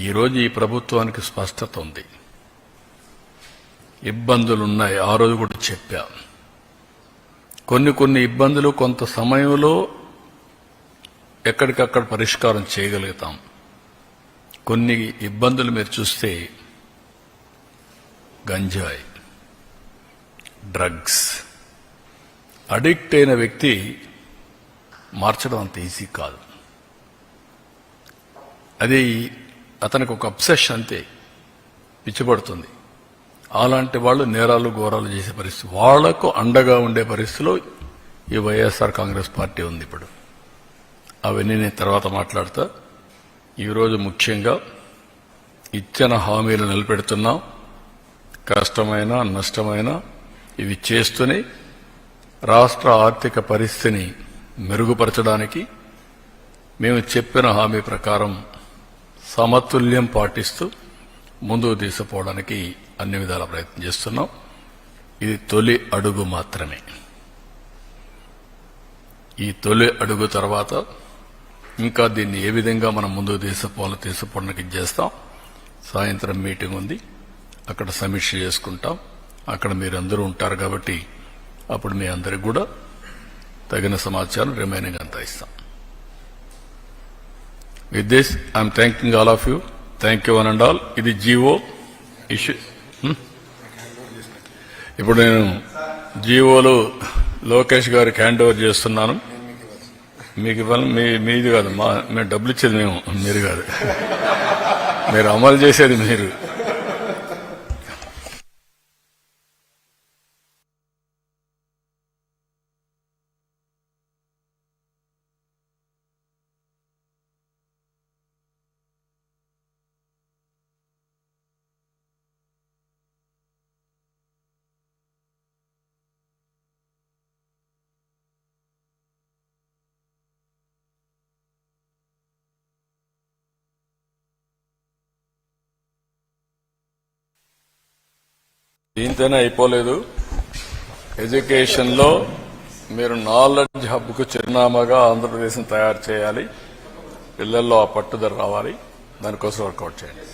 ఈరోజు ఈ ప్రభుత్వానికి స్పష్టత ఉంది. ఇబ్బందులున్నాయి. ఆ రోజు కూడా చెప్పా. కొన్ని ఇబ్బందులు కొంత సమయంలో ఎక్కడికక్కడ పరిష్కారం చేయగలుగుతాం. కొన్ని ఇబ్బందులు మీరు చూస్తే గంజాయి, డ్రగ్స్, అడిక్ట్ అయిన వ్యక్తి మార్చడం అంత ఈజీ కాదు. అది అతనికి ఒక అబ్సెషన్, అంతే, పిచ్చిపడుతుంది. అలాంటి వాళ్ళు నేరాలు ఘోరాలు చేసే పరిస్థితి, వాళ్లకు అండగా ఉండే పరిస్థితిలో ఈ వైఎస్ఆర్ కాంగ్రెస్ పార్టీ ఉంది. ఇప్పుడు అవన్నీ నేను తర్వాత మాట్లాడతా. ఈరోజు ముఖ్యంగా ఇచ్చిన హామీలు నిలబెడుతున్నాం. కష్టమైన నష్టమైన ఇవి చేస్తూనే రాష్ట్ర ఆర్థిక పరిస్థితిని మెరుగుపరచడానికి మేము చెప్పిన హామీ ప్రకారం సమతుల్యం పాటిస్తూ ముందుకు తీసుకుపోవడానికి అన్ని విధాల ప్రయత్నం చేస్తున్నాం. ఇది తొలి అడుగు మాత్రమే. ఈ తొలి అడుగు తర్వాత ఇంకా దీన్ని ఏ విధంగా మనం ముందుకు తీసుకుపోవడానికి చేస్తాం. సాయంత్రం మీటింగ్ ఉంది, అక్కడ సమీక్ష చేసుకుంటాం. అక్కడ మీరందరూ ఉంటారు కాబట్టి అప్పుడు మీ అందరికి కూడా తగిన సమాచారం రిమైనింగ్ అంతా ఇస్తాం. With this I'm thanking all of you. Thank you one and all. ఇది జీవో ఇష్యూ. ఇప్పుడు నేను జీవోలు లోకేష్ గారికి హ్యాండ్ ఓవర్ చేస్తున్నాను. మీకు ఇవ్వాలి, మీది కాదు, మేము డబ్బులు ఇచ్చేది మీరు కాదు, మీరు అమలు చేసేది మీరు. దీంతోనే అయిపోలేదు. ఎడ్యుకేషన్లో మీరు నాలెడ్జ్ హబ్కు చిరునామాగా ఆంధ్రప్రదేశ్ని తయారు చేయాలి. పిల్లల్లో ఆ పట్టుదల రావాలి. దానికోసం వర్కౌట్ చేయండి.